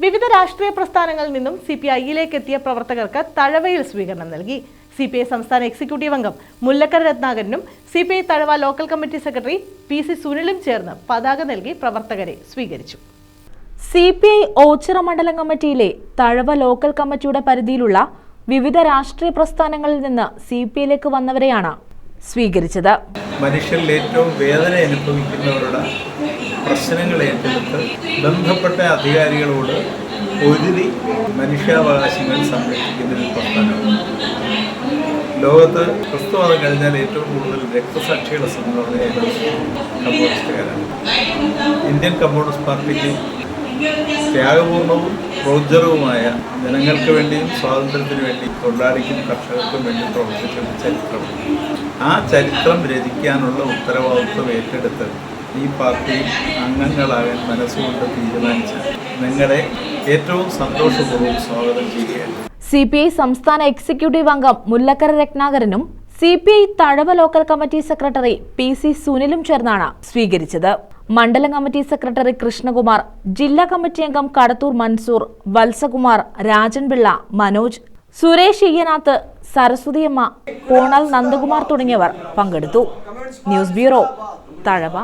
വിവിധ രാഷ്ട്രീയ പ്രസ്ഥാനങ്ങളിൽ നിന്നും CPI-യിലേക്ക് എത്തിയ പ്രവർത്തകർക്ക് തഴവയിൽ സ്വീകരണം നൽകി. CPI സംസ്ഥാന എക്സിക്യൂട്ടീവ് അംഗം മുല്ലക്കര രത്നാകരനും CPI Thazhava local committee secretary PC സുനിലും ചേർന്ന് പതാക നൽകി പ്രവർത്തകരെ സ്വീകരിച്ചു. CPI ഓച്ചിറ മണ്ഡലം കമ്മിറ്റിയിലെ തഴവ ലോക്കൽ കമ്മിറ്റിയുടെ പരിധിയിലുള്ള വിവിധ രാഷ്ട്രീയ പ്രസ്ഥാനങ്ങളിൽ നിന്ന് CPI-യിലേക്ക് വന്നവരെയാണ് സ്വീകരിച്ചത്. മനുഷ്യരിൽ ഏറ്റവും വേദന അനുഭവിക്കുന്നവരുടെ പ്രശ്നങ്ങൾ ഏറ്റെടുത്ത് ബന്ധപ്പെട്ട അധികാരികളോട് പൊരുതി മനുഷ്യാവകാശങ്ങൾ സംരക്ഷിക്കുന്ന ഒരു പ്രസ്ഥാനമാണ്. ലോകത്ത് ക്രിസ്തുമതം കഴിഞ്ഞാൽ ഏറ്റവും കൂടുതൽ രക്തസാക്ഷികളെ സംബന്ധിച്ച കമ്മ്യൂണിസ്റ്റുകാരാണ്. ഇന്ത്യൻ കമ്മ്യൂണിസ്റ്റ് പാർട്ടിക്ക് ത്യാഗപൂർണവും പ്രോജ്വലവുമായ ജനങ്ങൾക്ക് വേണ്ടിയും സ്വാതന്ത്ര്യത്തിന് വേണ്ടിയും തൊഴിലാളിക്കും കർഷകർക്കും വേണ്ടി പ്രവർത്തിച്ച ചരിത്രമാണ്. ആ ചരിത്രം രചിക്കാനുള്ള ഉത്തരവാദിത്വം ഏറ്റെടുത്ത് ഈ പാർട്ടിയിൽ അംഗങ്ങളാകാൻ മനസ്സുകൊണ്ട് തീരുമാനിച്ച നിങ്ങളെ ഏറ്റവും സന്തോഷപൂർവ്വം സ്വാഗതം ചെയ്യുകയാണ്. CPI സംസ്ഥാന എക്സിക്യൂട്ടീവ് അംഗം മുല്ലക്കര രത്നാകരനും CPI Thazhava local committee secretary PC സുനിലും ചേർന്നാണ് സ്വീകരിച്ചത്. മണ്ഡലം കമ്മിറ്റി സെക്രട്ടറി കൃഷ്ണകുമാർ, ജില്ലാ കമ്മിറ്റി അംഗം കടത്തൂർ മൻസൂർ, വത്സകുമാർ, രാജൻപിള്ള, മനോജ്, സുരേഷ് ഇയ്യനാത്ത്, സരസ്വതിയമ്മ, പോണൽ നന്ദകുമാർ തുടങ്ങിയവർ പങ്കെടുത്തു. News bureau, Thazhava.